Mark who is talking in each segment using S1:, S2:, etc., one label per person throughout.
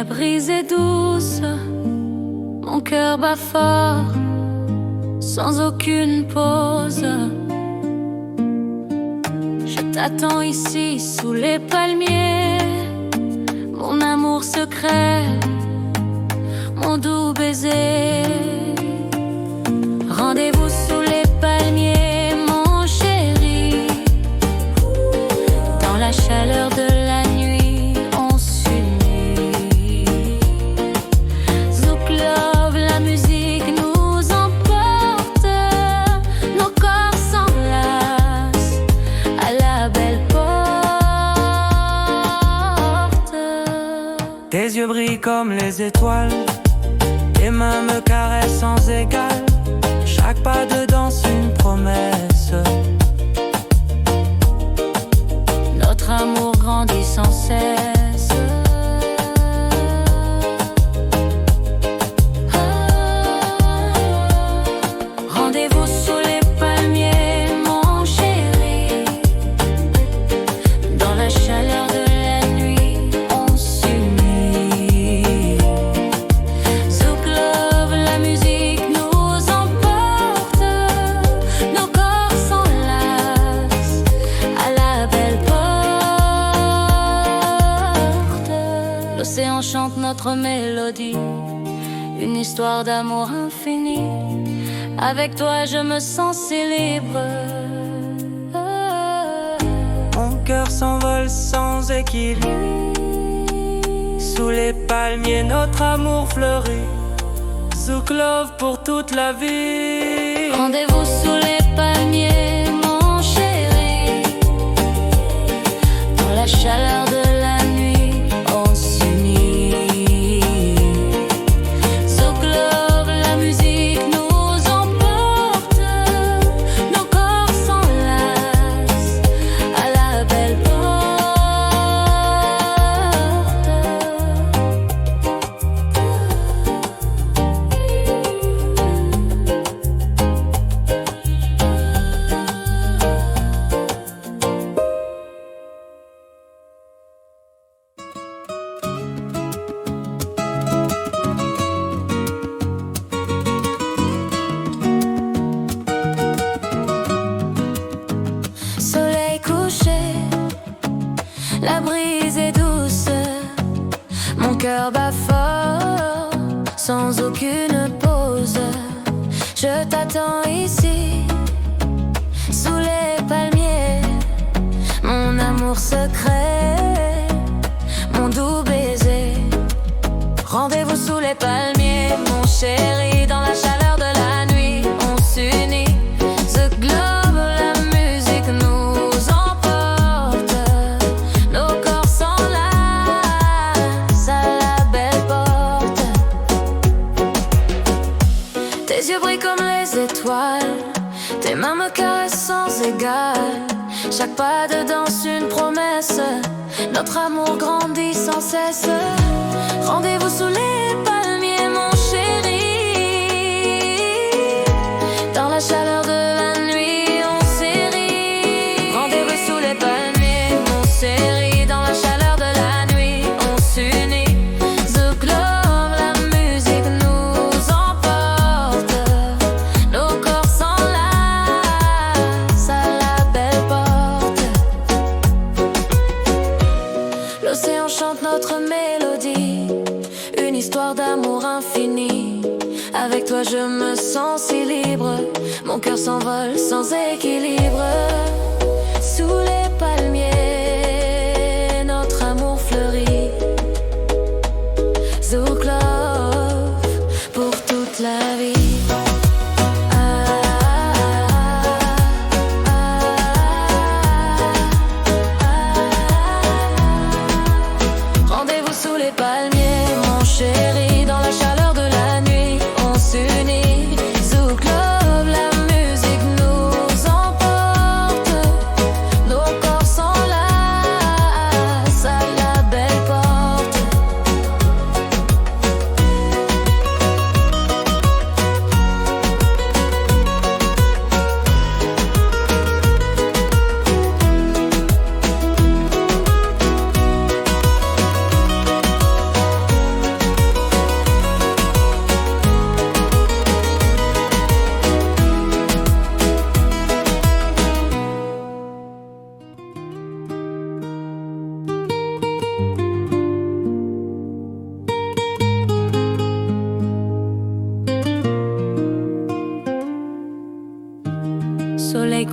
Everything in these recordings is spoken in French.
S1: brise est douce, mon cœur bat fort, sans aucune pause. Je t'attends ici sous les palmiers, mon amour secret, mon doux baiser. Rendez-vous sous les palmiers, mon chéri. Dans la chaleur de la nuit, on s'unit. Zouk Love, la musique nous emporte, nos corps s'enlacent à la belle porte.
S2: Tes yeux brillent comme les étoiles, tes mains me caressent sans égal. Chaque pas de danse une promesse.
S1: Notre amour grandit sans cesse. Rendez-vous sous les palmiers, mon chéri. Dans la chaleur de la nuit, on s'unit. Zouk Love, la musique nous emporte, nos corps s'enlacent à la belle porte. L'océan chante notre mélodie, une histoire d'amour infini. Avec toi je me sens si libre.
S2: Mon cœur s'envole sans équilibre. Sous les palmiers notre amour fleurit. Zouk Love pour toute la vie.
S1: Rendez-vous sous les palmiers, mon chéri. Dans la chaleur de la nuit, on s'unit. Zouk Love, la musique nous emporte, nos corps s'enlacent à la belle porte. Soleil couché, la brise est douce, mon cœur bat fort, sans aucune pause. Je t'attends ici, sous les palmiers, mon amour secret, mon doux baiser. Rendez-vous sous les palmiers, mon chéri, dans la chaleur de la nuit, on s'unit. Zouk Love, la musique nous emporte, nos corps s'enlacent à la belle porte. Tes yeux brillent comme les étoiles, tes mains me caressent sans égal. Chaque pas de danse une promesse, notre amour grandit sans cesse. Rendez-vous sous les palmiers, mon chéri. Dans la chaleur de la nuit, on s'érit. Rendez-vous sous les palmiers, mon chéri. Dans la chaleur de la nuit, on s'unit. Zouk Love, la musique nous emporte, nos corps s'enlacent à la belle porte. L'océan chante notre mélodie, une histoire d'amour infini. Avec toi je me sens si libre, mon cœur s'envole sans équilibre. Sous les palmiers, notre amour fleurit. Zouk Love pour toute la vie. Rendez-vous sous les palmiers, mon chéri, dans la chaleur de la nuit, on s'unit. Zouk Love, la musique nous emporte, nos corps s'enlacent à la belle porte.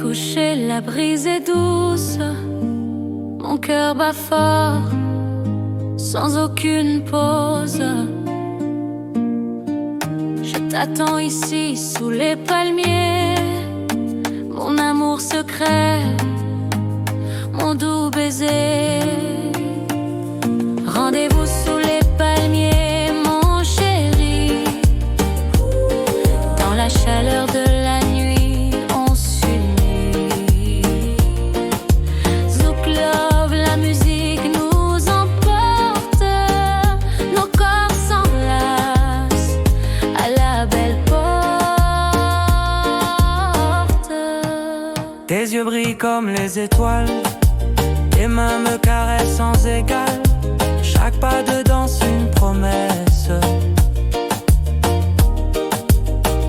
S1: couché, la brise est douce. Mon cœur bat fort, sans aucune pause. Je t'attends ici, sous les palmiers. Mon amour secret, mon doux baiser. Rendez-vous sous les palmiers, mon chéri. Dans la chaleur de la nuit, on s'unit. Zouk Love, la musique nous emporte. Nos corps s'enlacent à la belle porte.
S2: Tes yeux brillent comme les étoiles, tes mains me caressent sans égal. Chaque pas de danse une promesse.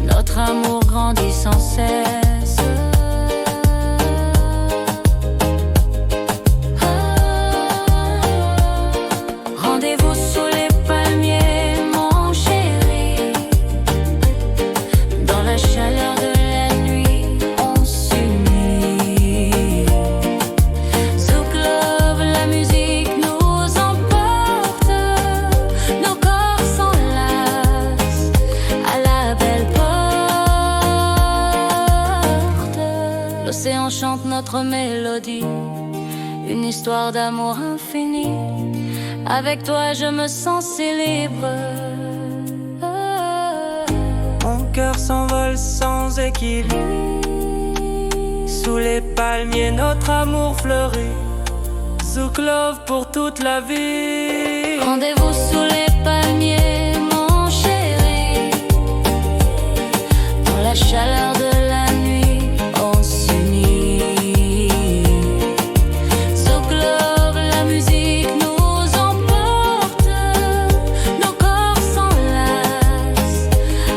S1: Notre amour grandit sans cesse. Rendez-vous sous les palmiers, mon chéri. Dans la chaleur de la nuit, on s'unit. Zouk Love, la musique nous emporte. Nos corps s'enlacent à la belle porte. L'océan chante notre mélodie, une histoire d'amour infini. Avec toi je me sens si libre.
S2: Mon cœur s'envole sans équilibre. Sous les palmiers notre amour fleurit. Zouk Love pour toute la vie.
S1: Rendez-vous sous les palmiers, mon chéri. Dans la chaleur de la nuit, on s'unit. Zouk Love, la musique nous emporte. Nos corps s'enlacent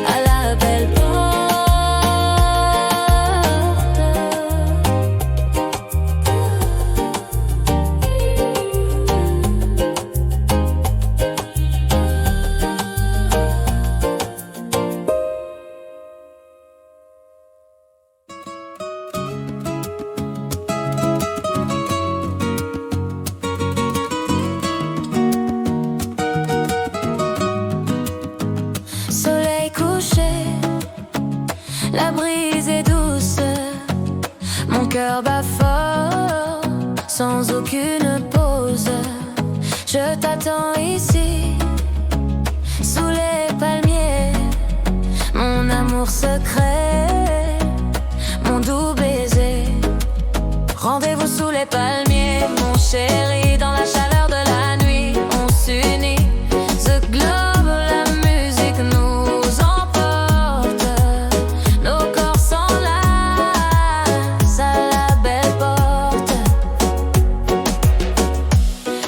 S1: à la belle porte. Soleil couché, la brise est douce. Mon cœur bat fort, sans aucune pause. Je t'attends ici, sous les palmiers. Mon amour secret, mon doux baiser. Rendez-vous sous les palmiers, mon chéri. Dans la chaleur de la nuit, on s'unit. Zouk Love, la musique nous emporte. Nos corps s'enlacent à la belle porte.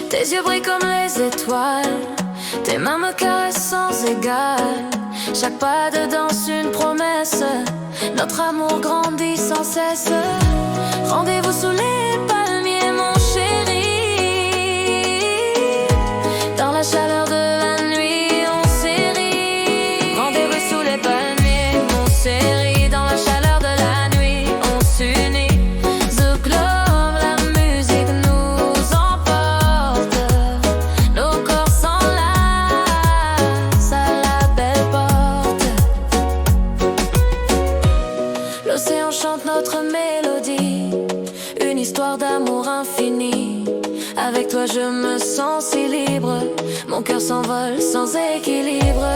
S1: Tes yeux brillent comme les étoiles, tes mains me caressent sans égal. Chaque pas de danse une promesse. Notre amour grandit sans cesse. Rendez-vous sous les palmiers, mon chéri. Dans la chaleur de la nuit, on s'érit. Rendez-vous sous les palmiers, mon chéri. Dans la chaleur de la nuit, on s'unit. Zouk Love, la musique nous emporte. Nos corps s'enlacent à la belle porte. L'océan chante notre mélodie, une histoire d'amour infini. Avec toi je me sens si libre. Mon cœur s'envole sans équilibre.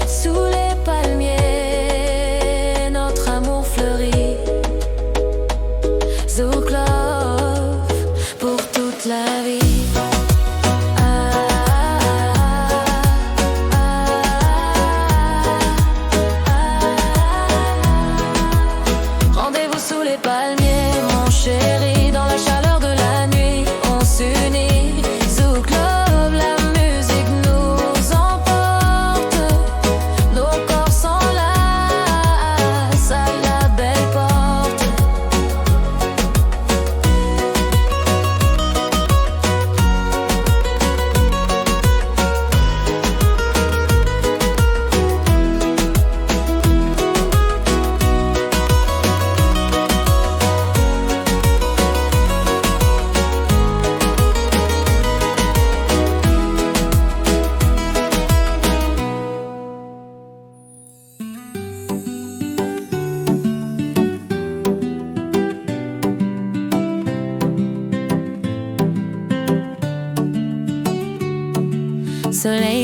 S1: Sous les palmiers, notre amour fleurit. Zouk Love pour toute la vie. Rendez-vous sous les palmiers, mon chéri. Dans la chaleur de la nuit, on s'unit. Zouk Love, la musique nous emporte.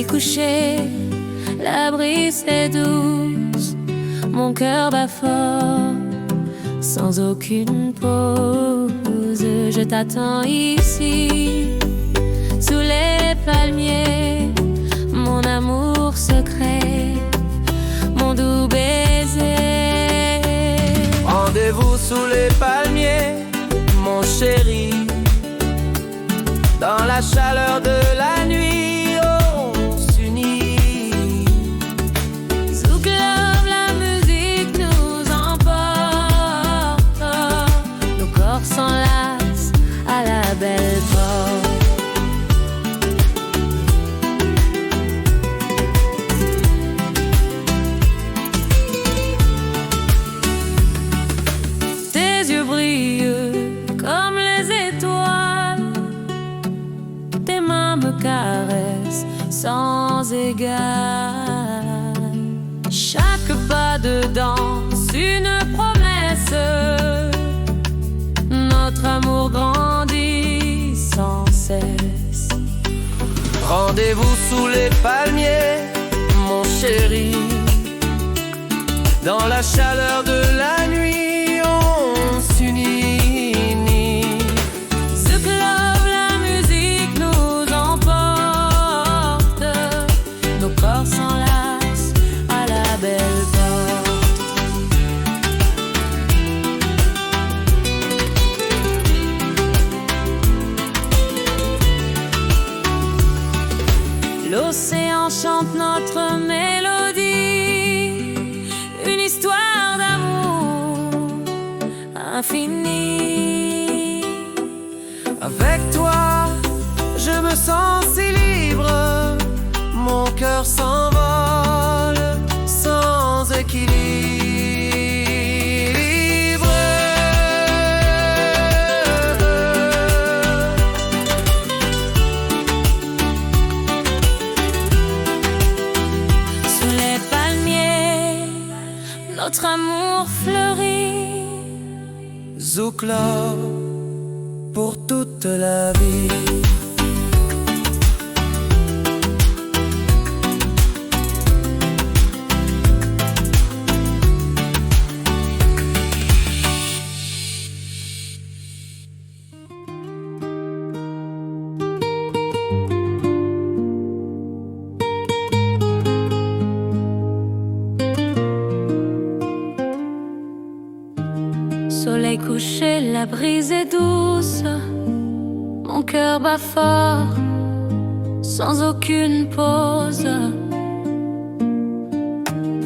S1: Soleil couché, la brise est douce, mon cœur bat fort, sans aucune pause. Je t'attends ici, sous les palmiers, mon amour secret, mon doux baiser.
S2: Rendez-vous sous les palmiers, mon chéri, dans la chaleur de la nuit, on s'unit.
S1: Zouk Love, la musique nous emporte, nos corps s'enlacent à la belle porte. Tes yeux brillent comme les étoiles, tes mains me caressent sans égal. Chaque pas de danse, une promesse, notre amour grandit sans cesse.
S2: Rendez-vous sous les palmiers, mon chéri, dans la chaleur de la nuit, on s'unit.
S1: Zouk Love, la musique nous emporte, nos corps s'enlacent à la belle porte. L'océan chante notre mélodie, une histoire d'amour infini.
S2: Avec toi, je me sens si libre, mon cœur s'envole sans équilibre.
S1: Sous les palmiers, notre amour fleurit.
S2: Zouk Love pour toute la vie.
S1: Soleil couché, la brise est douce, mon cœur bat fort, sans aucune pause.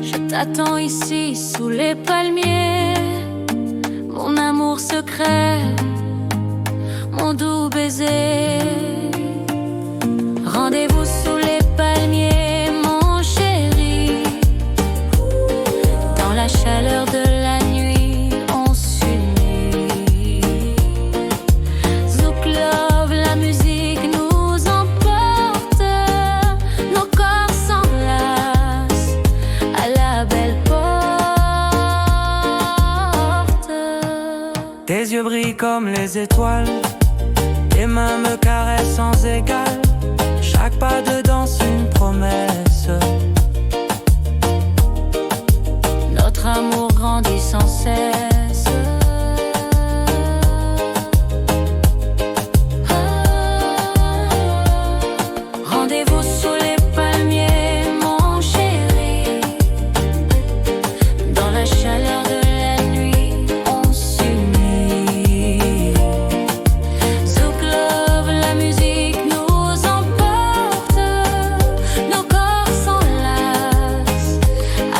S1: Je t'attends ici, sous les palmiers, mon amour secret, mon doux baiser. Rendez-vous sous les palmiers, mon chéri, dans la chaleur de la nuit, on s'unit. Zouk Love, la musique nous emporte, nos corps s'enlacent à la belle porte.
S2: Tes yeux brillent comme les étoiles, tes mains me caressent sans égal. Chaque pas de danse, une promesse,
S1: notre amour grandit sans cesse. Rendez-vous sous les palmiers, mon chéri, dans la chaleur de la nuit, on s'unit. Zouk Love, la musique nous emporte, nos corps s'enlacent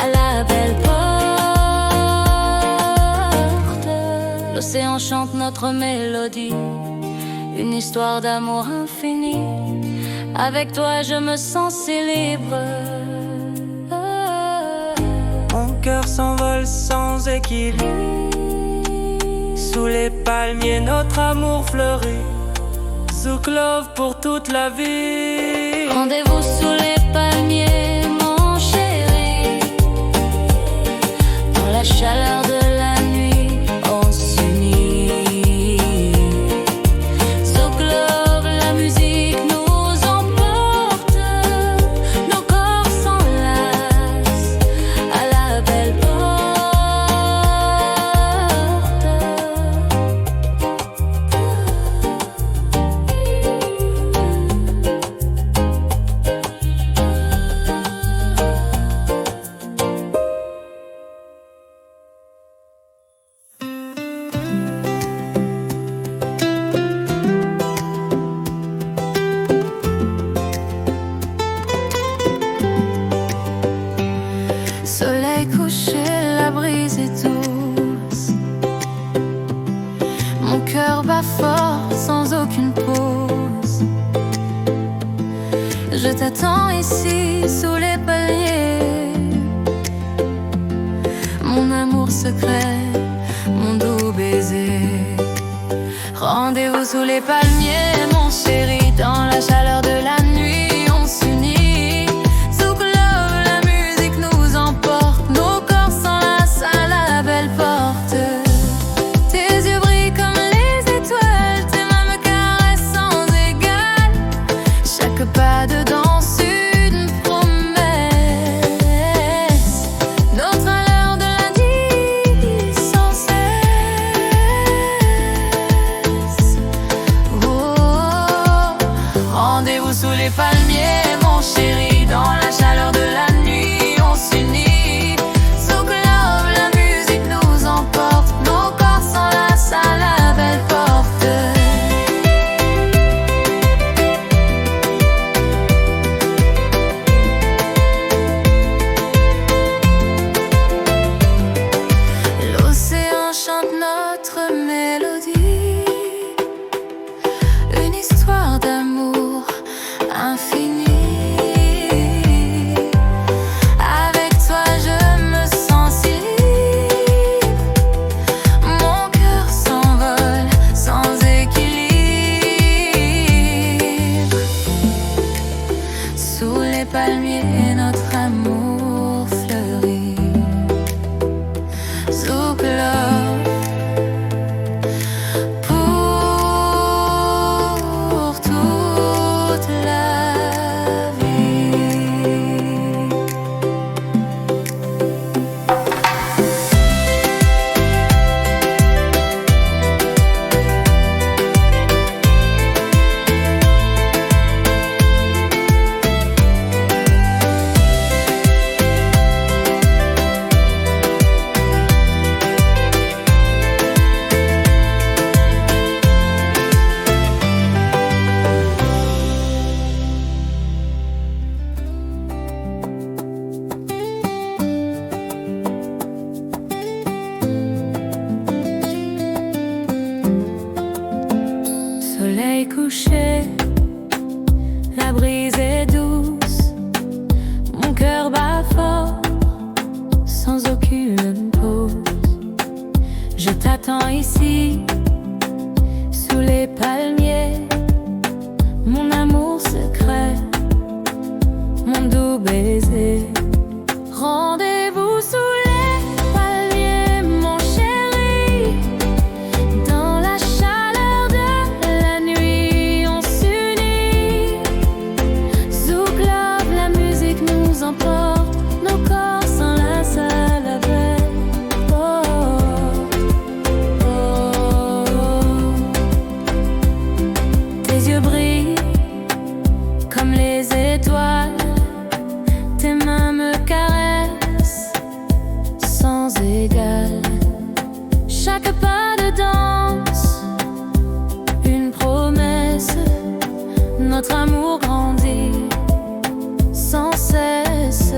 S1: à la belle porte. L'océan chante notre mélodie, une histoire d'amour infini. Avec toi je me sens si libre.
S2: mon cœur s'envole sans équilibre. Sous les palmiers, notre amour fleurit. Zouk Love pour toute la vie.
S1: Rendez-vous sous les palmiers, mon chéri, dans la chaleur de la nuit, on s'unit. Zouk Love, la musique nous emporte, t'attends ici sous les palmiers. Mon amour secret, mon doux baiser. Rendez-vous sous les palmiers, mon chéri, dans la chaleur de la nuit, on s'unit. Zouk love, la musique nous emporte, nos corps s'enlacent à la belle porte. Tes yeux brillent comme les étoiles, tes mains me caressent sans égal. Chaque pas de danse, une promesse. Notre à l'heure de la nuit, sans cesse. Oh, rendez-vous sous les palmiers, mon chéri, dans la chaleur de la nuit, on s'unit. Zouk love, la musique nous emporte, nos corps s'enlacent à la belle porte. L'océan chante notre mélodie, une histoire d'amour infini. Avec toi je me sens si libre, mon cœur s'envole sans équilibre. Sous les palmiers notre amour fleurit. Zouk love pour toute la vie. Soleil couché, la brise est douce, mon cœur bat fort, sans aucune pause. Je t'attends ici, sous les palmiers, mon amour secret, mon doux baiser. Rendez-vous sous les palmiers, mon chéri, dans la chaleur de la nuit, on s'unit. Zouk love, la musique nous emporte, nos corps s'enlacent à la belle porte. Tes yeux brillent comme les étoiles, tes mains me caressent sans égal. Chaque pas de danse, une promesse. Notre amour grandit sans cesse.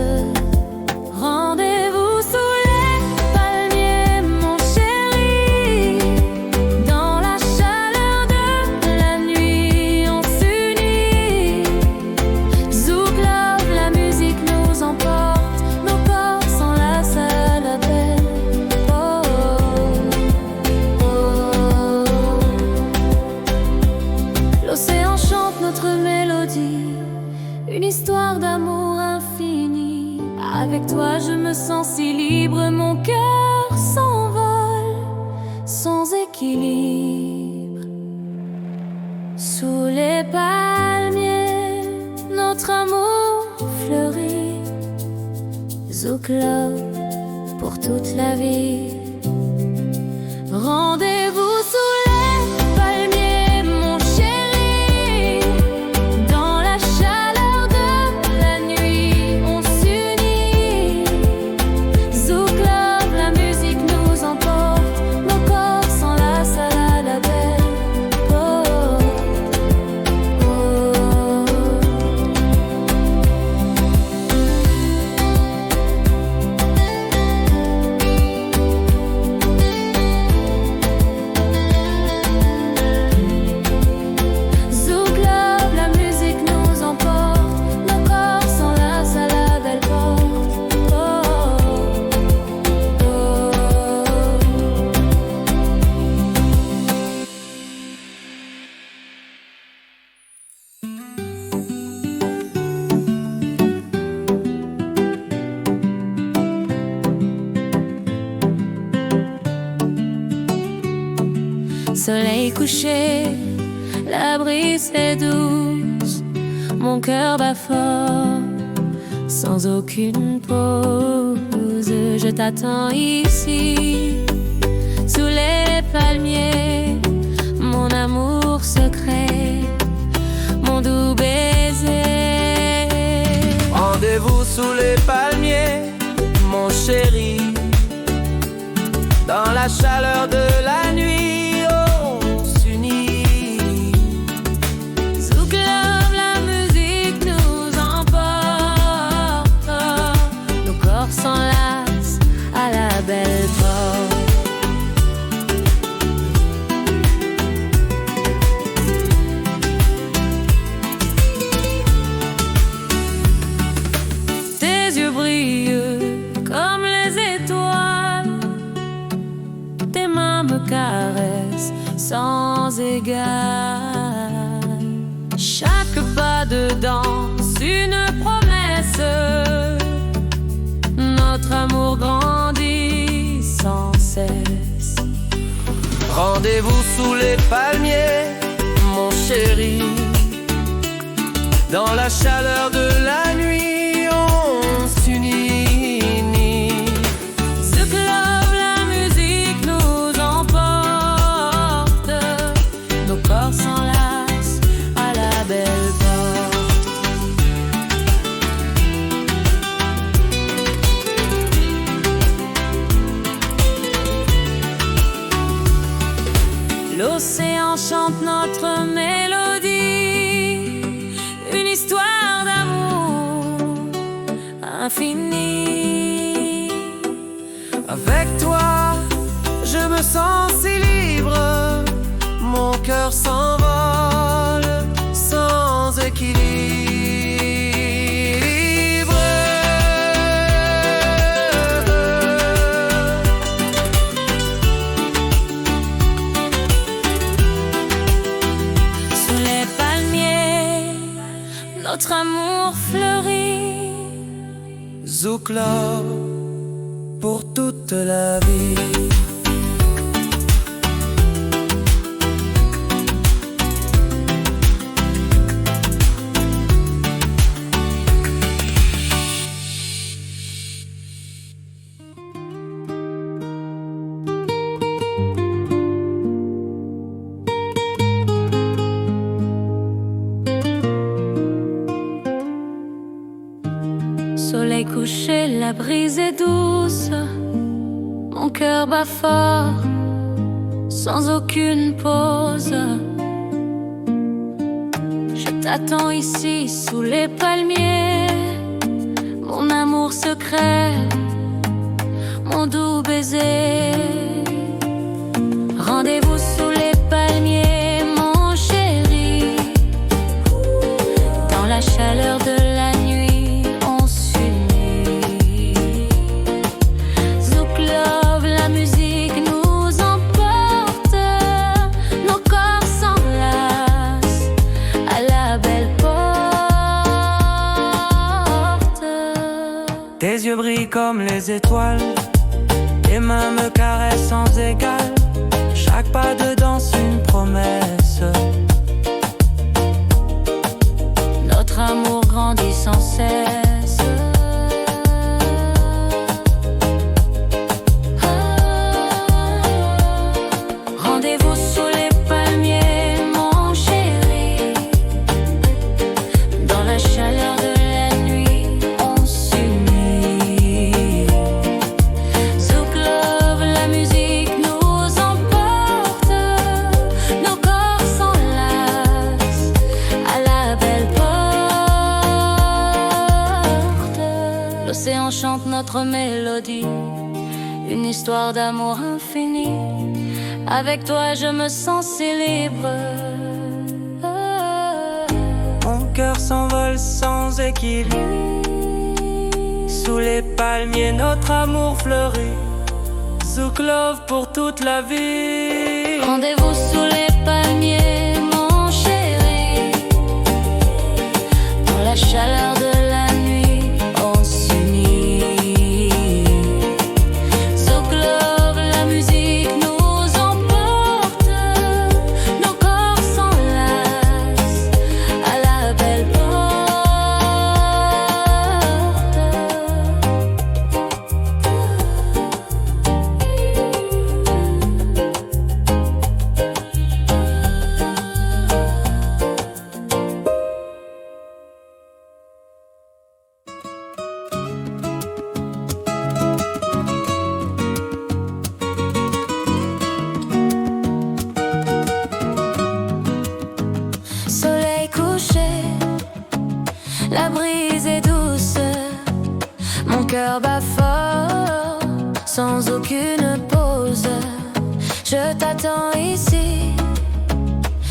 S1: Rendez-vous sous les palmiers, mon chéri, dans la chaleur de la nuit, on s'unit. Zouk love, la musique nous emporte, nos corps s'enlacent à la belle porte. L'océan chante notre mélodie, une histoire d'amour infini. Avec toi je me sens si libre, mon cœur s'envole sans équilibre. Sous les palmiers, notre amour fleurit. Zouk love pour toute la vie. Rendez-vous sous les palmiers, mon chéri, dans la chaleur de la nuit, on s'unit. Zouk love, la musique nous emporte, nos corps s'enlacent à la belle porte. Soleil couché, la brise est douce, mon cœur bat fort, sans aucune pause. Je t'attends ici, sous les palmiers, mon amour secret, mon doux baiser.
S2: Rendez-vous sous les palmiers, mon chéri, dans la chaleur de la nuit, on s'unit.
S1: Zouk Love, la musique nous emporte, nos corps s'enlacent à la belle porte. Tes yeux brillent comme les étoiles, tes mains me caressent sans égal. Chaque pas de danse, une promesse, notre amour grandit sans cesse.
S2: Rendez-vous sous les palmiers, mon chéri, dans la chaleur de la nuit, on s'unit.
S1: Zouk Love, la musique nous emporte, nos corps s'enlacent à la belle porte. L'océan chante notre mélodie, une histoire d'amour infini.
S2: Avec toi, je me sens si libre, mon cœur s'envole sans équilibre.
S1: Sous les palmiers, notre amour fleurit.
S2: Zouk Love pour toute la vie.
S1: Soleil couché, la brise est douce, mon cœur bat fort, sans aucune pause. Je t'attends ici, sous les palmiers, mon amour secret, mon doux baiser. Rendez-vous sous les palmiers, mon chéri, dans la chaleur de la nuit, on s'unit. Zouk Love, la musique nous emporte, nos corps s'enlacent à la belle porte.
S2: Tes yeux brillent comme les étoiles, tes mains me caressent sans égal. Chaque pas de danse, une promesse,
S1: notre amour grandit sans cesse. Rendez-vous sous les palmiers, mon chéri, dans la chaleur de la nuit, on s'unit. Zouk Love, la musique nous emporte, nos corps s'enlacent à la belle porte. L'océan chante notre mélodie, une histoire d'amour infini. Avec toi je me sens si libre.
S2: mon cœur s'envole sans équilibre. Sous les palmiers, notre amour fleurit. Zouk Love pour toute la vie.
S1: Rendez-vous sous les palmiers, mon chéri, dans la chaleur de la nuit, on s'unit. Zouk Love, la musique nous emporte, Mon cœur bat fort, sans aucune pause. Je t'attends ici,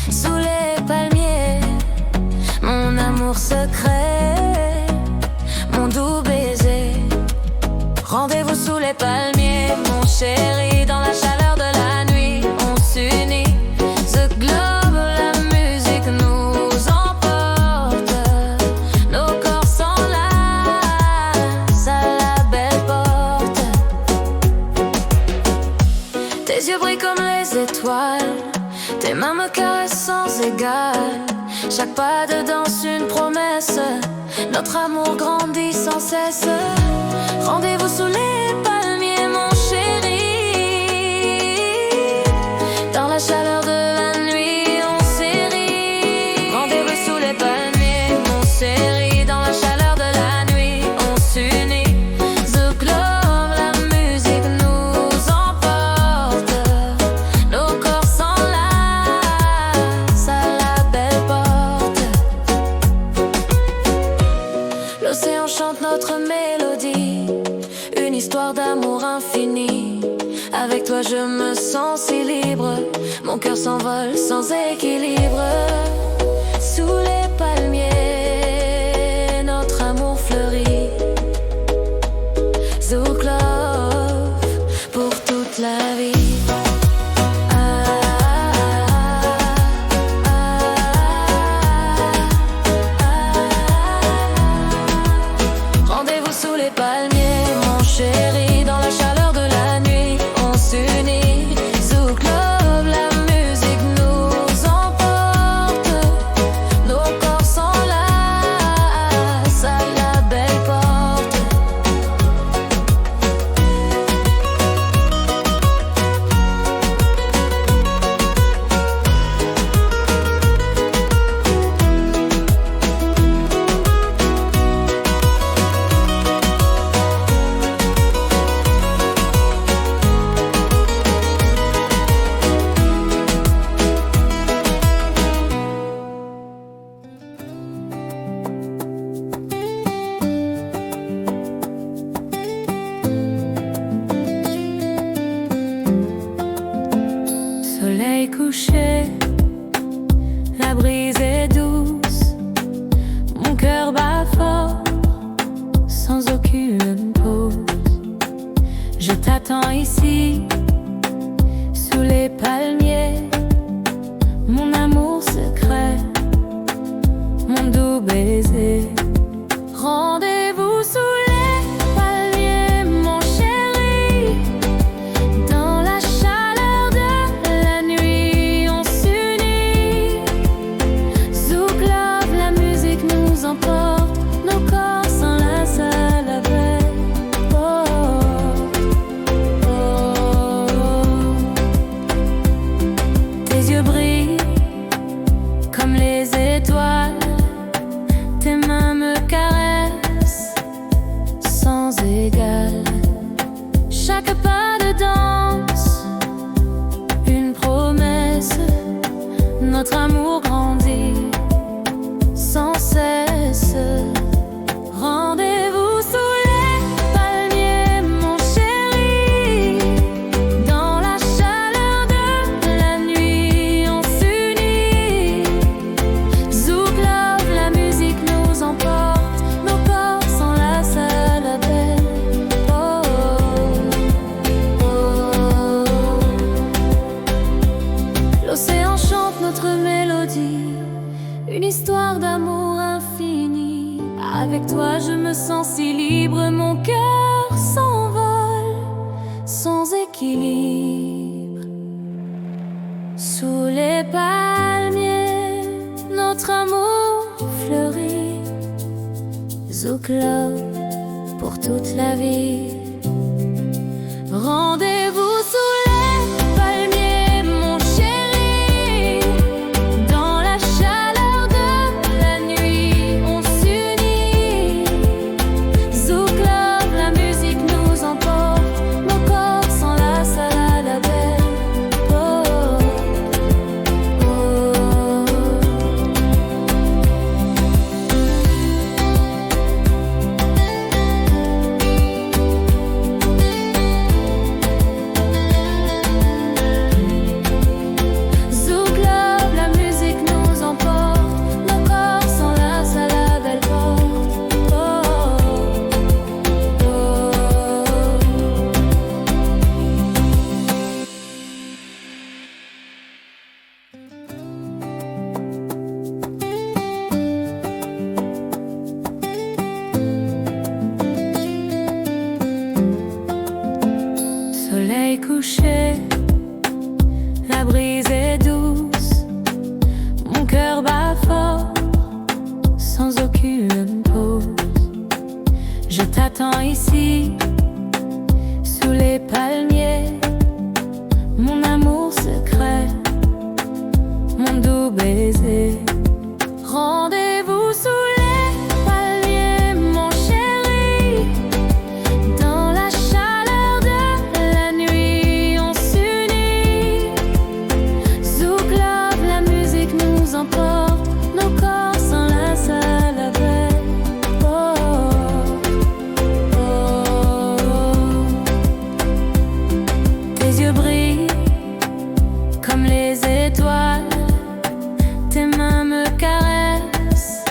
S1: sous les palmiers. Mon amour secret, mon doux baiser. Rendez-vous sous les palmiers, mon chéri, dans la chaleur de la nuit. On s'unit, The Globe, la musique nous emporte. Nos corps s'enlacent à la belle porte. Tes yeux brillent comme les étoiles, tes mains me caressent sans égal. Chaque pas de danse une promesse, notre amour grandit sans cesse. Rendez-vous sous les palmiers, mon chéri. Dans la chaleur de la nuit, on s'érit. Rendez-vous sous les palmiers, mon chéri. Dans la chaleur de la nuit, on s'unit. The Globe, la musique nous emporte. Nos corps s'enlacent à la belle porte. L'océan chante notre mélodie, une histoire d'amour infini. Avec toi je me sens si libre, mon cœur s'envole sans équilibre. Sous les palmiers, notre amour fleurit. Zouk Love, pour toute la vie. Rendez-vous sous les palmiers, mon chéri, dans la chaleur de la nuit, on s'unit. Zouk Love, la musique nous emporte. Nos corps s'enlacent à la belle porte. Soleil couché, la brise est douce. Mon cœur bat fort, sans aucune pause. Je t'attends ici, sous les palmiers. Mon amour secret, mon doux baiser. Rendez-vous sous les palmiers, mon chéri. Dans la chaleur de la nuit, on s'unit. Zouk Love, la musique nous emporte. Nos corps s'enlacent à la belle porte. Tes yeux brillent comme les étoiles. Tes mains me caressent sans égal. Chaque pas de danse, une promesse. Notre amour grandit sans cesse. Rendez-vous sous les palmiers, mon chéri. Dans la chaleur de la nuit, on s'unit. Zouk Love, la musique nous emporte. Nos corps s'enlacent à la belle porte. L'océan chante notre mélodie, une histoire d'amour infini. Avec toi je me sens si libre, mon cœur s'envole sans équilibre. Sous les palmiers, notre amour fleurit. Zouk Love, pour toute la vie. Rendez-vous sous les palmiers, mon chéri. Dans la chaleur de la nuit, on s'unit. Zouk Love, la musique nous emporte. Nos corps s'enlacent à la belle porte. Soleil couché, la brise est douce, mon cœur bat fort, sans aucune pause. Je t'attends ici, sous les palmiers, mon amour secret, mon doux baiser. Rendez-vous sous les palmiers, mon chéri. Dans la chaleur de la nuit, on s'unit. Zouk Love, la musique nous emporte, nos corps s'enlacent à la belle. Oh, oh, oh. Tes yeux brillent comme les étoiles, tes mains me caressent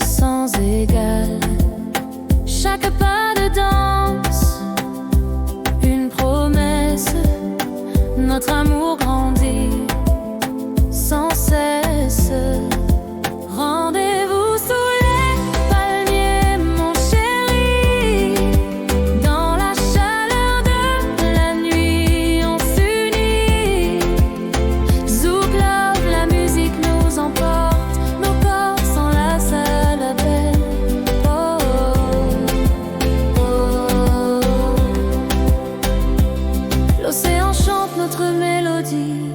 S1: sans égal. Chaque pas de danse, une promesse, notre amour grandit sans cesse. Rendez-vous sous les palmiers, mon chéri. Dans la chaleur de la nuit, on s'unit. Zouk Love, la musique nous emporte, nos corps s'enlacent à la belle. Oh, oh, oh. L'océan chante notre mélodie,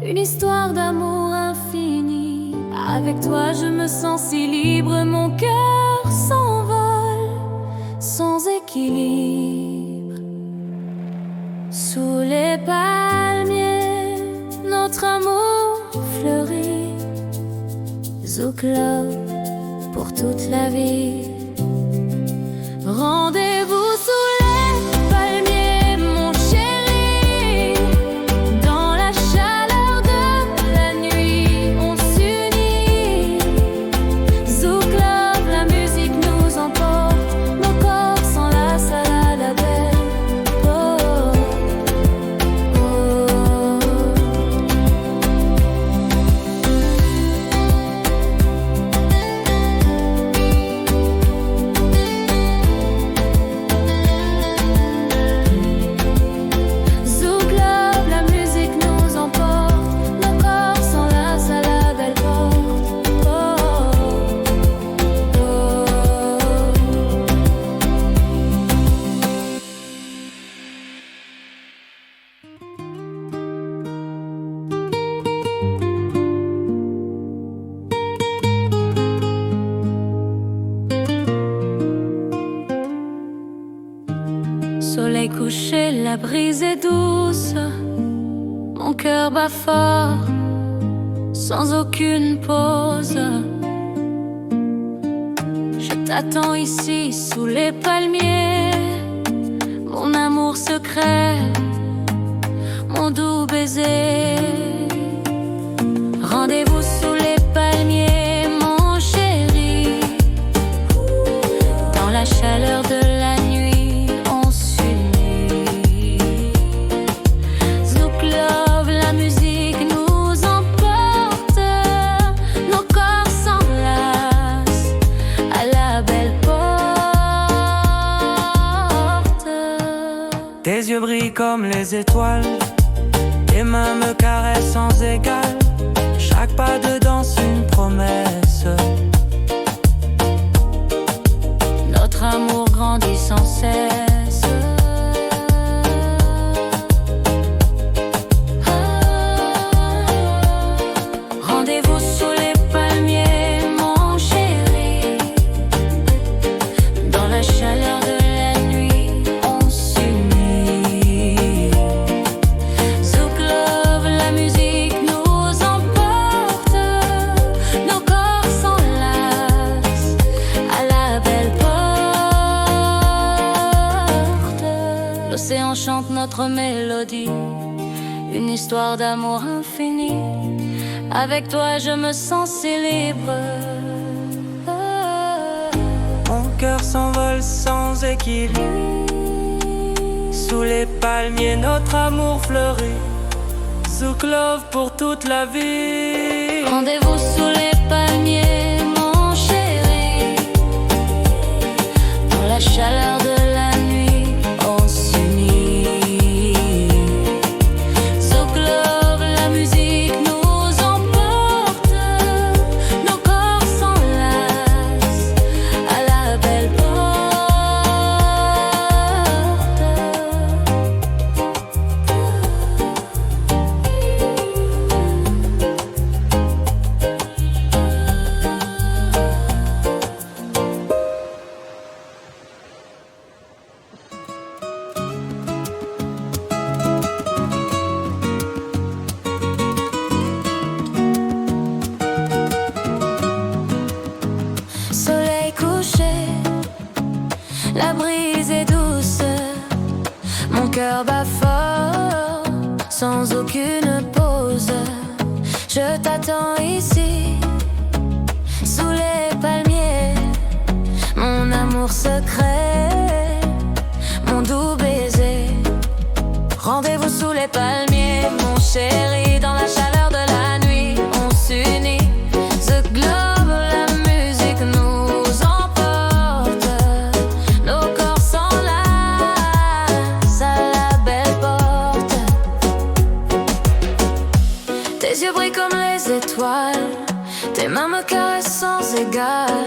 S1: une histoire d'amour infini. Avec toi je me sens si libre, mon cœur s'envole sans équilibre. Sous les palmiers, notre amour fleurit. Zouk Love pour toute la vie. Rendez-vous sous les palmiers, mon chéri. Dans la chaleur de la nuit, on s'unit. Zouk Love, la musique nous emporte, nos corps s'enlacent à la belle. Oh, oh, oh. Zouk Love, la musique nous emporte, nos corps s'enlacent à la belle porte. Oh, oh, oh. Soleil couché, la brise est douce, mon cœur bat fort, sans aucune pause. Je t'attends ici, sous les palmiers, mon amour secret, mon doux baiser. Rendez-vous sous les palmiers, mon chéri. Dans la chaleur de la nuit, on s'unit. Zouk Love, la musique nous emporte, nos corps s'enlacent à la belle porte.
S2: Tes yeux brillent comme les étoiles, tes mains me caressent sans égal. Chaque pas de danse, une promesse.
S1: Notre amour grandit sans cesse. Rendez-vous sous les palmiers, mon chéri. Dans la chaleur de la nuit, on s'unit. Zouk Love, la musique nous emporte, nos corps s'enlacent à la belle porte. L'océan chante notre mélodie, une histoire d'amour infini. Avec toi je me sens si libre.
S2: Mon cœur s'envole sans équilibre. Sous les palmiers, notre amour fleurit. Zouk Love pour toute la vie.
S1: Rendez-vous sous les palmiers, mon chéri. Dans la chaleur de la nuit, on s'unit. cœur bat fort, sans aucune pause. Je t'attends ici, sous les palmiers, mon amour secret, mon doux baiser. Rendez-vous sous les palmiers, mon chéri, dans la chaleur de la nuit. On s'unit, The Globe, la musique nous emporte. Nos corps s'enlacent à la belle porte. Tes yeux brillent comme les étoiles, tes mains me caressent sans égal.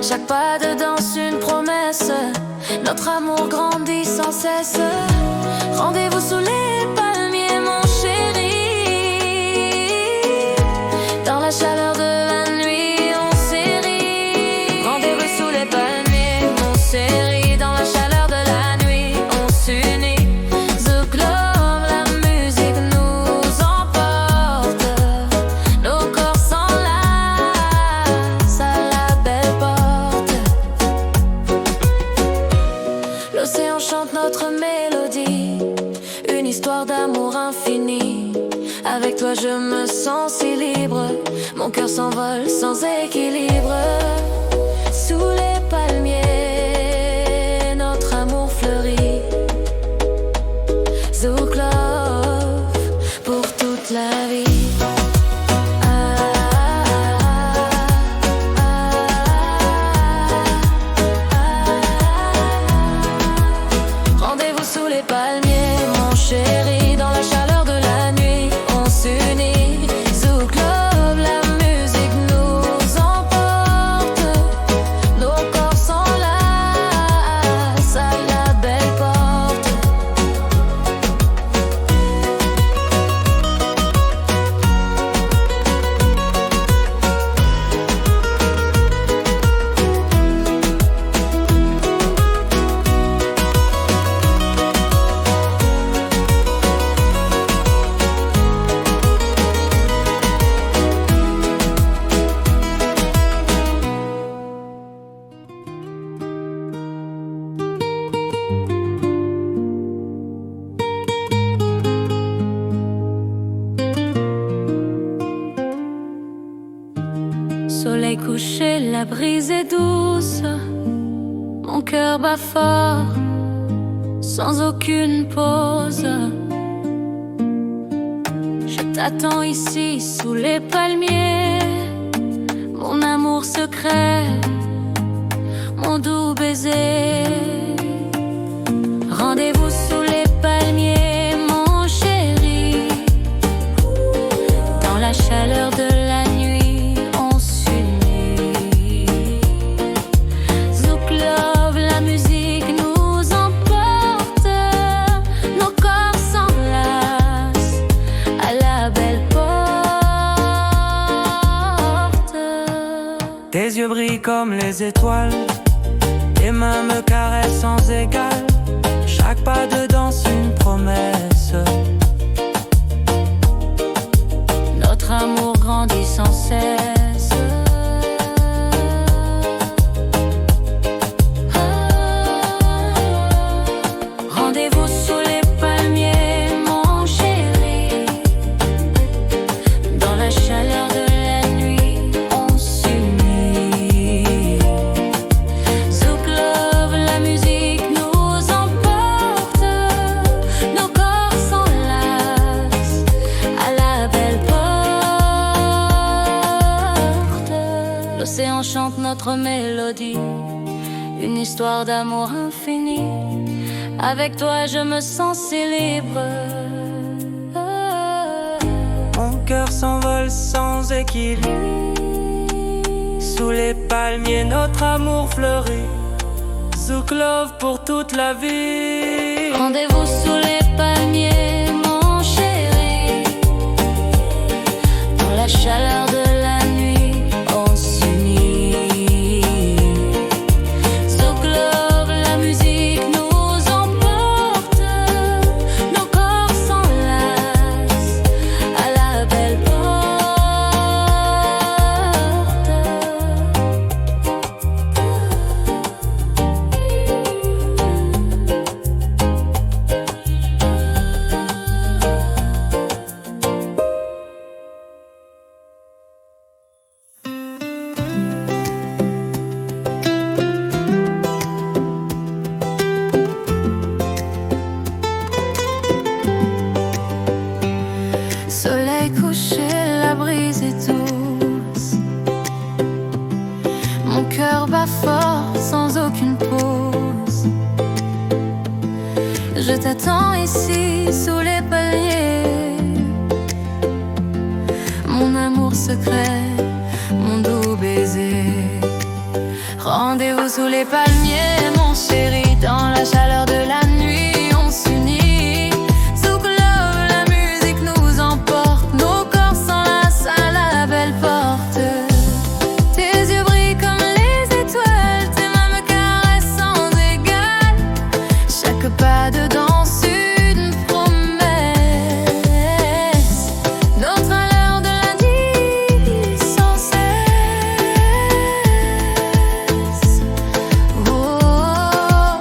S1: Chaque pas de danse une promesse, notre amour grandit sans cesse. Rendez-vous sous les palmiers, mon chéri. Dans la chaleur de la nuit, on s'érit. Rendez-vous sous les palmiers, mon chéri. Dans la chaleur de la nuit, on s'unit. The Globe, la musique nous emporte. Nos corps s'enlacent à la belle porte. L'océan chante notre mélodie, une histoire d'amour infini. Avec toi je me sens si libre, mon cœur s'envole sans équilibre. Sous les palmiers, notre amour fleurit. Zouk Love pour toute la vie. Rendez-vous sous les palmiers, mon chéri, dans la chaleur de la nuit, on s'unit. Zouk Love, la musique nous emporte. Nos corps s'enlacent à la belle porte. Soleil couché, la brise est douce, mon cœur bat fort, sans aucune pause. Je t'attends ici, sous les palmiers, mon amour secret, mon doux baiser. Rendez-vous sous les palmiers, mon chéri, dans la chaleur de la nuit, on s'unit. Zouk Love, la musique nous emporte. Nos corps s'enlacent à la belle porte.
S2: Tes yeux brillent comme les étoiles, tes mains me caressent sans égal. Chaque pas de danse une promesse.
S1: Notre amour grandit sans cesse. Rendez-vous sous les palmiers, mon chéri. Dans la chaleur de la nuit, on s'unit. Zouk Love, la musique nous emporte. Nos corps s'enlacent à la belle porte. L'océan chante notre mélodie, une histoire d'amour infini. Avec toi je me sens si libre.
S2: Mon cœur s'envole sans équilibre. Sous les palmiers, notre amour fleurit. Zouk Love pour toute la vie.
S1: Rendez-vous sous les palmiers, mon chéri. Dans la chaleur de la nuit, on s'unit. Zouk Love, la musique nous emporte. Nos corps s'enlacent à la belle porte. Je t'attends ici sous les palmiers, mon amour secret, mon doux baiser. Rendez-vous sous les palmiers, mon chéri, dans la chaleur de la nuit, on s'unit. Zouk love, la musique nous emporte, nos corps s'enlacent à la belle porte. Tes yeux brillent comme les étoiles, tes mains me caressent sans égal. Chaque pas de danse une promesse, notre à l'heure de la nuit sans cesse. Oh,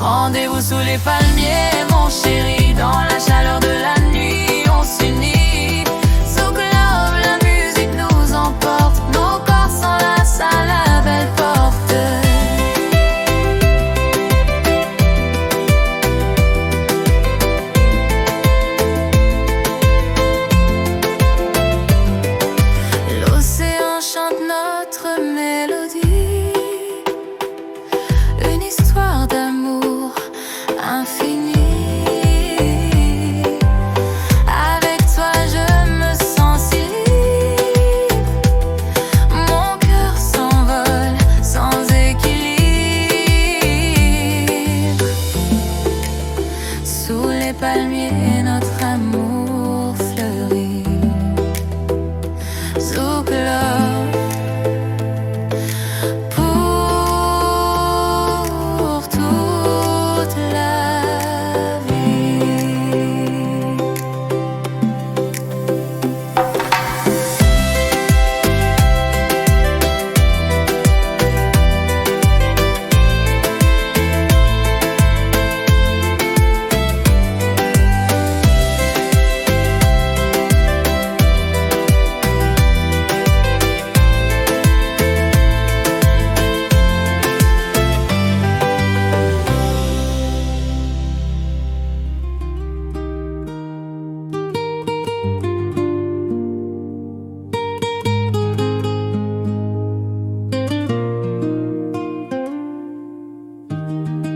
S1: rendez-vous sous les palmiers, mon chéri, dans la chaleur de la nuit, on s'unit. Zouk love, la musique nous emporte, nos corps s'enlacent à la belle porte. L'océan chante notre mélodie, une histoire d'amour infini. Avec toi je me sens si libre, mon cœur s'envole sans équilibre. Sous les palmiers notre amour fleurit. Zouk love pour toute la vie.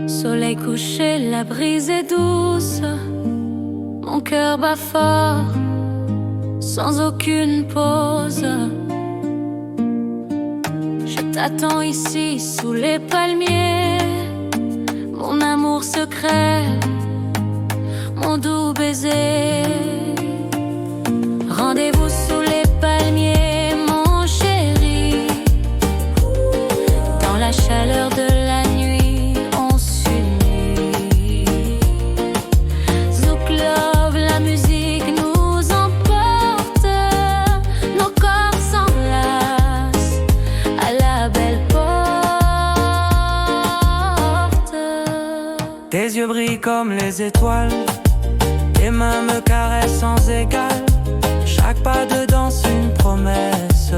S1: Soleil couché, la brise est douce, mon cœur bat fort, sans aucune pause. Je t'attends ici sous les palmiers, mon amour secret, mon doux baiser. Rendez-vous sous les palmiers, mon chéri, dans la chaleur de la nuit, on s'unit. Zouk love, la musique nous emporte, nos corps s'enlacent à la belle porte.
S2: Tes yeux brillent comme les étoiles, tes mains me caressent sans égal. Chaque pas de danse une promesse,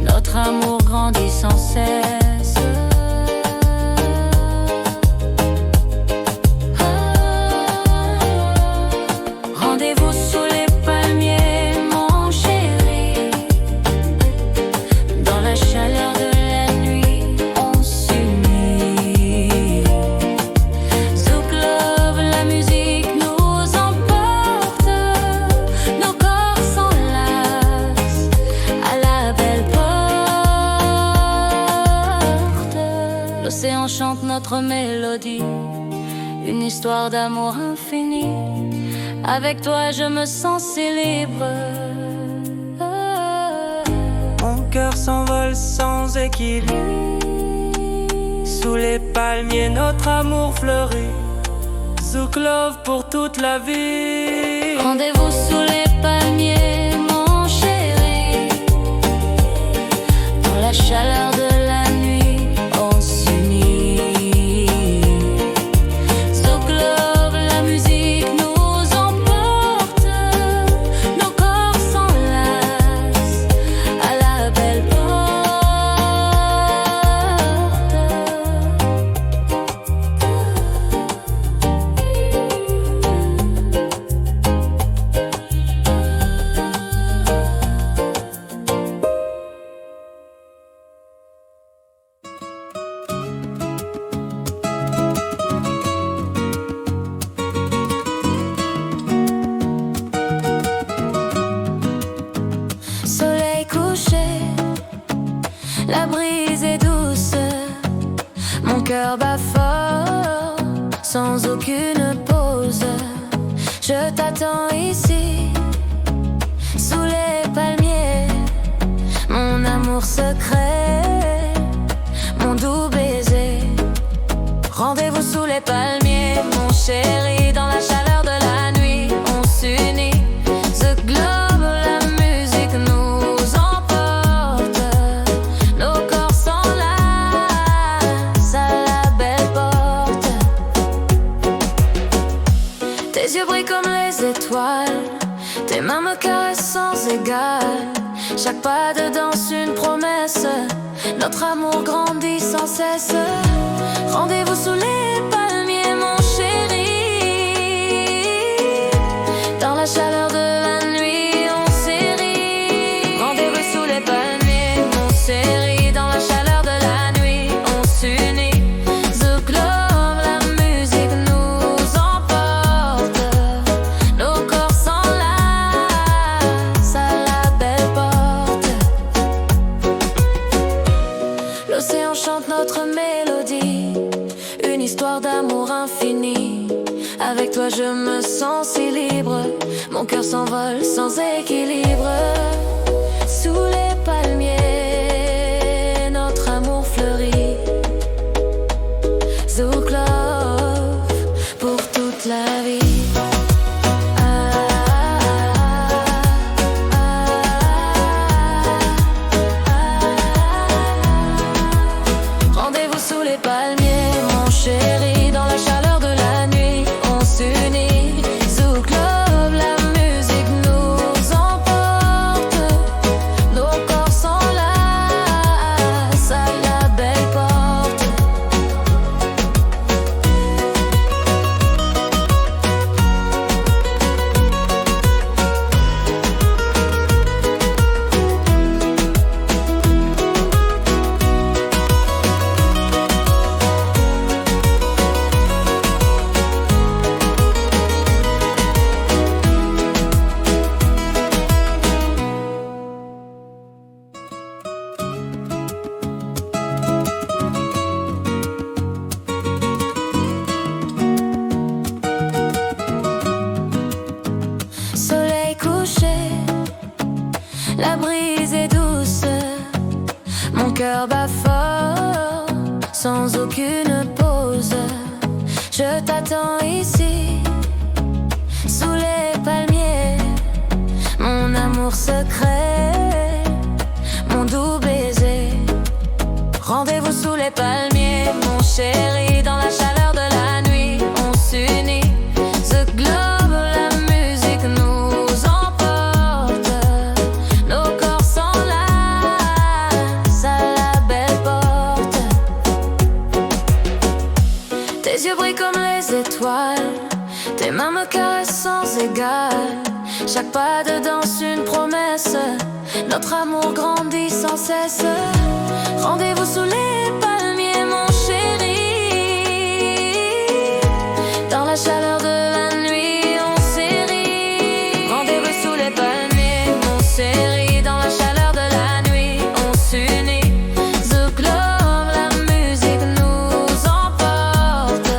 S1: notre amour grandit sans cesse. Rendez-vous sous les palmiers, mon chéri, dans la chaleur de la nuit, on s'unit. Zouk love, la musique nous emporte, nos corps s'enlacent à la belle porte. L'océan chante notre mélodie, une histoire d'amour infini. Avec toi je me sens si libre.
S2: mon cœur s'envole sans équilibre. Sous les palmiers notre amour fleurit. Zouk love pour toute la vie.
S1: Rendez-vous sous les palmiers, mon chéri, dans la chaleur de la nuit, on s'unit. Zouk love, la musique nous emporte, nos corps s'enlacent à la belle porte. cœur bat fort, sans aucune pause. Je t'attends ici, sous les palmiers, mon amour secret, mon doux baiser. Rendez-vous sous les palmiers, mon chéri, dans la chaleur de la nuit, on s'unit. The globe, la musique nous emporte, nos corps s'enlacent à la belle porte. Tes yeux brillent comme les étoiles, tes mains me caressent sans égal. Chaque pas de danse une promesse, notre amour grandit sans cesse. Rendez-vous sous les palmiers, mon chéri, dans la chaleur de la nuit, on s'érit. Rendez-vous sous les palmiers, mon chéri, dans la chaleur de la nuit, on s'unit. The globe, la musique nous emporte, nos corps s'enlacent à la belle porte. L'océan chante notre mélodie, une histoire d'amour infini. Avec toi je me sens si libre, mon cœur s'envole sans équilibre. Sous les palmiers, notre amour fleurit. Zouk love pour toute la vie. Rendez-vous sous les palmiers, mon chéri, dans la chaleur de la nuit, on s'unit. Zouk love, la musique nous emporte, nos corps s'enlacent à la belle porte. Soleil couché, la brise est douce, mon cœur bat fort, sans aucune pause. Je t'attends ici, sous les palmiers, mon amour secret, mon doux baiser. Rendez-vous sous les palmiers, mon chéri, dans la chaleur de la nuit, on s'unit. The globe, la musique nous emporte, nos corps s'enlacent à la belle porte. Tes yeux brillent comme les étoiles, tes mains me caressent sans égal. Chaque pas de danse une promesse, notre amour grandit sans cesse. Rendez-vous sous les palmiers, mon chéri, dans la chaleur de la nuit, on s'érit. Rendez-vous sous les palmiers, mon chéri, dans la chaleur de la nuit, on s'unit. The globe, la musique nous emporte,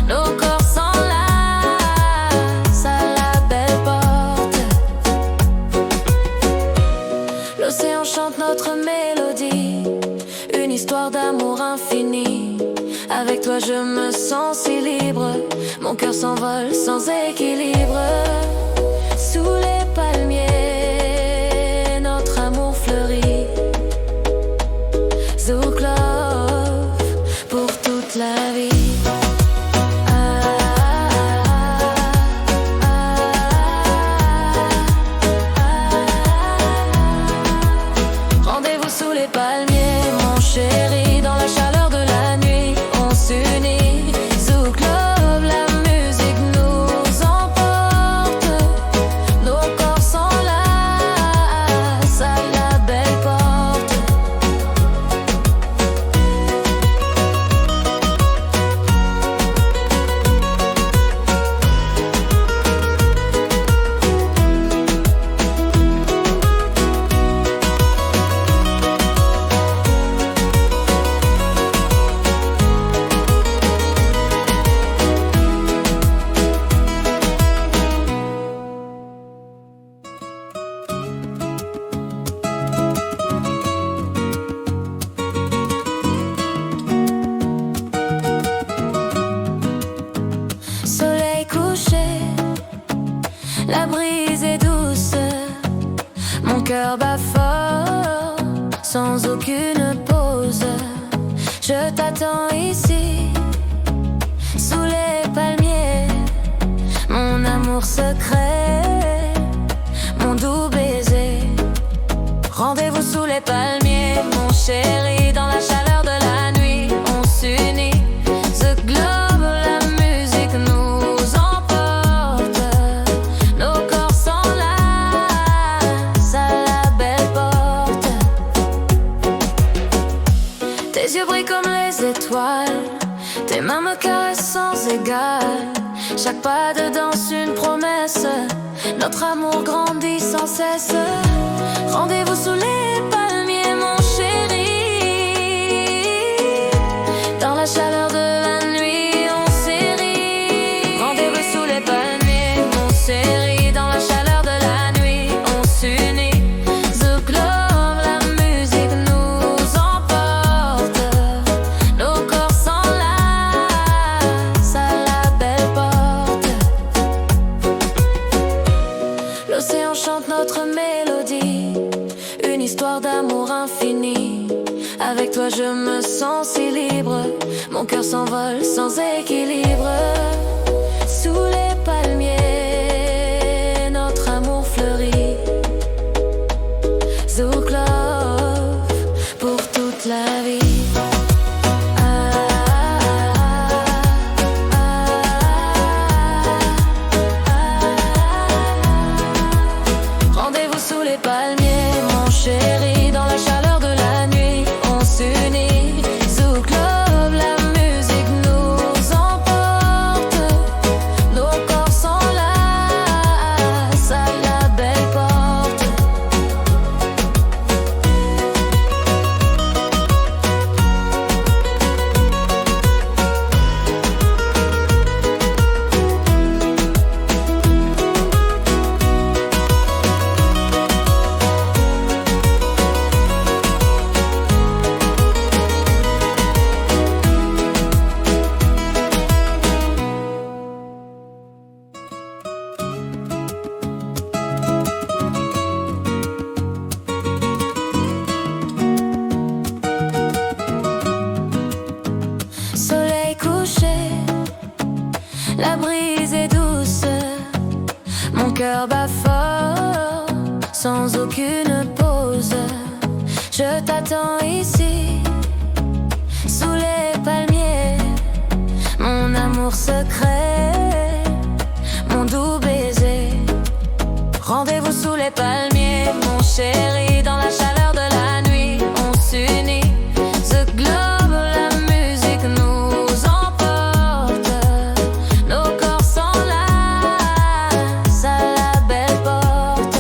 S1: nos corps s'enlacent à la belle porte. L'océan chante notre mélodie, une histoire d'amour infini. Avec toi je me sens si libre, mon cœur s'envole sans équilibre. Sous les palmiers, notre amour fleurit. Zouk love pour toute la vie. Rendez-vous sous les palmiers, mon chéri, dans la chaleur de la nuit, on s'unit. Zouk love, la musique nous emporte, nos corps s'enlacent à la belle porte. cœur bat fort, sans aucune pause. Je t'attends ici, sous les palmiers, mon amour secret, mon doux baiser. Rendez-vous sous les palmiers, mon chéri, dans la chaleur de la nuit. On s'unit, The Globe, la musique nous emporte. Nos corps s'enlacent à la belle porte. Tes yeux brillent comme les étoiles, tes mains me caressent sans égal. Chaque pas de danse une promesse, notre amour grandit sans cesse. Rendez-vous sous les palmiers, mon chéri, dans la chaleur de la nuit, on s'érit. Rendez-vous sous les palmiers, mon chéri, dans la chaleur de la nuit, on s'unit. The Globe, la musique nous emporte. Nos corps s'enlacent à la belle porte. L'océan chante notre mélodie, une histoire d'amour infini. Avec toi je me sens si libre, mon cœur s'envole sans équilibre. Sous les palmiers, notre amour fleurit. Zouk Love, pour toute la vie. Rendez-vous sous les palmiers, mon chéri, dans la chaleur de la nuit, on s'unit. Zouk Love, la musique nous emporte. Nos corps s'enlacent à la belle porte. Soleil couché, la brise est douce, mon cœur bat fort, sans aucune pause. Je t'attends ici, sous les palmiers, mon amour secret, mon doux baiser. Rendez-vous sous les palmiers, mon chéri, dans la chaleur de la nuit, on s'unit. The Globe, la musique nous emporte. Nos corps s'enlacent à la belle porte.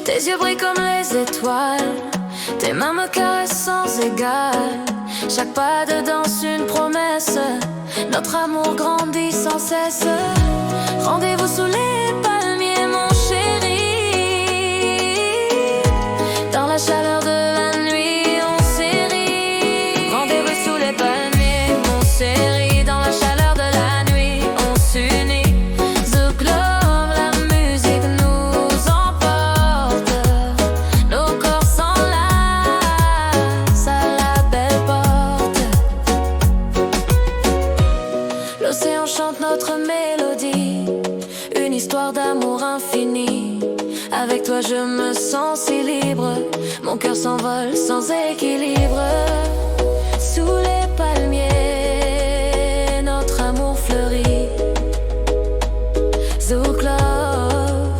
S1: Tes yeux brillent comme les étoiles, tes mains me caressent sans égal. Chaque pas de danse une promesse, notre amour grandit sans cesse. Rendez-vous sous les palmiers, mon chéri, dans la chaleur de la nuit, on s'érit. Rendez-vous sous les palmiers, mon chéri, dans la chaleur de la nuit, on s'unit. The Globe, la musique nous emporte. Nos corps s'enlacent à la belle porte. L'océan chante notre mélodie, une histoire d'amour infini. Avec toi je me sens si libre, mon cœur s'envole sans équilibre. Sous les palmiers, notre amour fleurit. Zouk Love,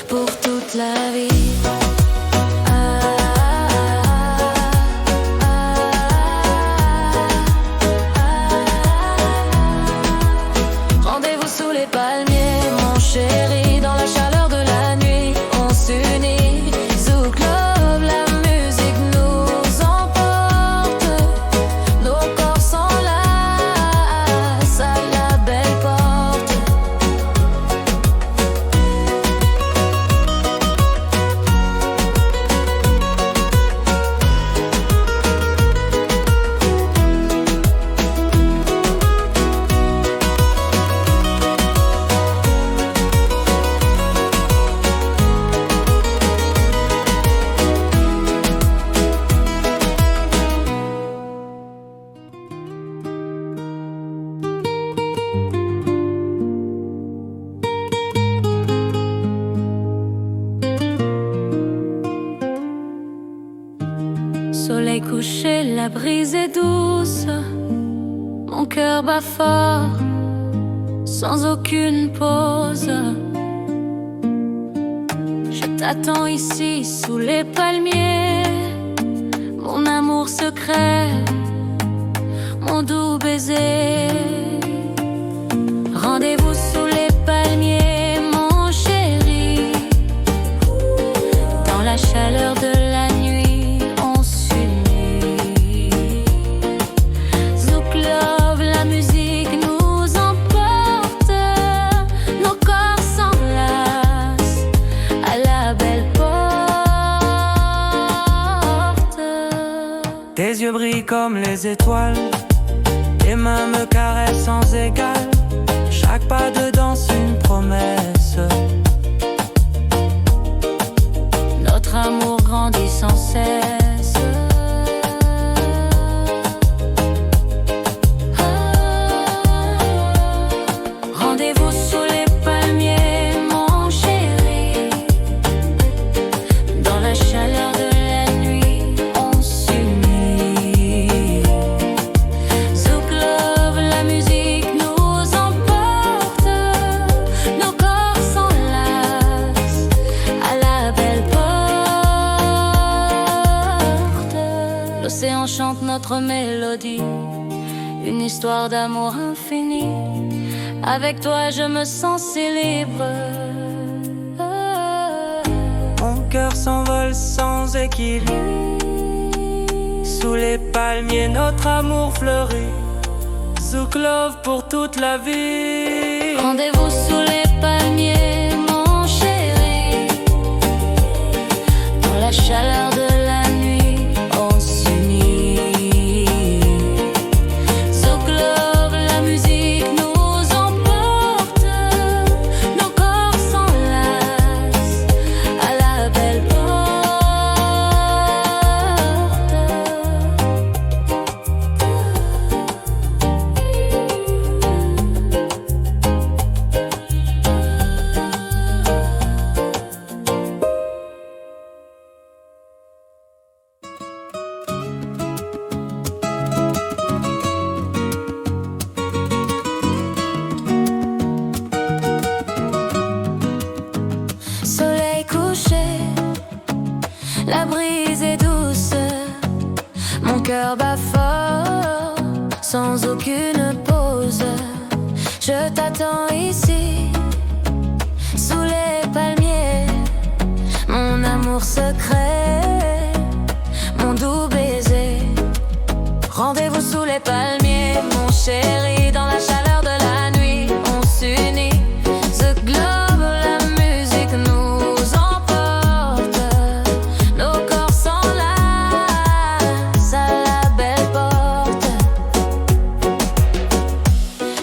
S1: pour toute la vie. Rendez-vous sous les palmiers, mon chéri, dans la chaleur de la nuit, on s'unit. Zouk Love, la musique nous emporte. est douce, mon cœur bat fort, sans aucune pause. Je t'attends ici sous les palmiers, mon amour secret, mon doux baiser. Rendez-vous sous les palmiers, mon chéri. Dans la chaleur de la nuit, on s'unit. Zouk Love, la musique nous emporte, nos corps s'enlacent à la belle porte.
S2: Tes yeux brillent comme les étoiles, tes mains me caressent sans égal. Chaque pas de danse une promesse.
S1: Notre amour grandit sans cesse. Rendez-vous sous les palmiers, mon chéri. Dans la chaleur de la nuit, on s'unit. Zouk Love, la musique nous emporte, nos corps s'enlacent à la belle porte. L'océan chante notre mélodie, une histoire d'amour infini. Avec toi je me sens si libre.
S2: Mon cœur s'envole sans équilibre. Sous les palmiers notre amour fleurit. Zouk Love pour toute la vie.
S1: Rendez-vous sous les palmiers, mon chéri. Dans la chaleur de la nuit, on s'unit. Zouk Love, la musique nous emporte, nos corps s'enlacent à la belle porte. Soleil couché, la brise est douce, mon cœur bat fort, sans aucune pause. Je t'attends ici, sous les palmiers, mon amour secret, mon doux baiser. Rendez-vous sous les palmiers, mon chéri, dans la chaleur de la nuit, on s'unit. Zouk Love, la musique nous emporte, nos corps s'enlacent à la belle porte.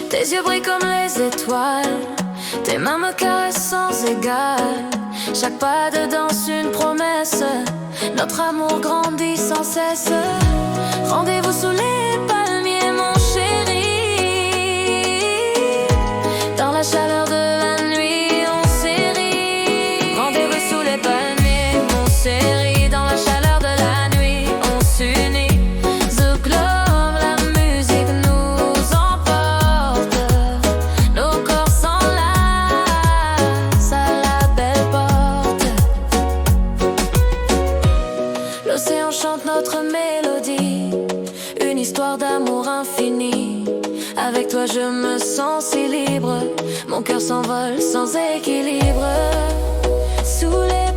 S1: Tes yeux brillent comme les étoiles, tes mains me caressent sans égal. Chaque pas de danse une promesse, notre amour grandit sans cesse. Rendez-vous sous les palmiers, mon chéri. Dans la chaleur de la nuit, on s'érit. Rendez-vous sous les palmiers, mon chéri. Dans la chaleur de la nuit, on s'unit. Zouk Love, la musique nous emporte, nos corps s'enlacent à la belle porte. L'océan chante notre mélodie, une histoire d'amour infini. Avec toi je me sens si libre, mon cœur s'envole sans équilibre. Sous les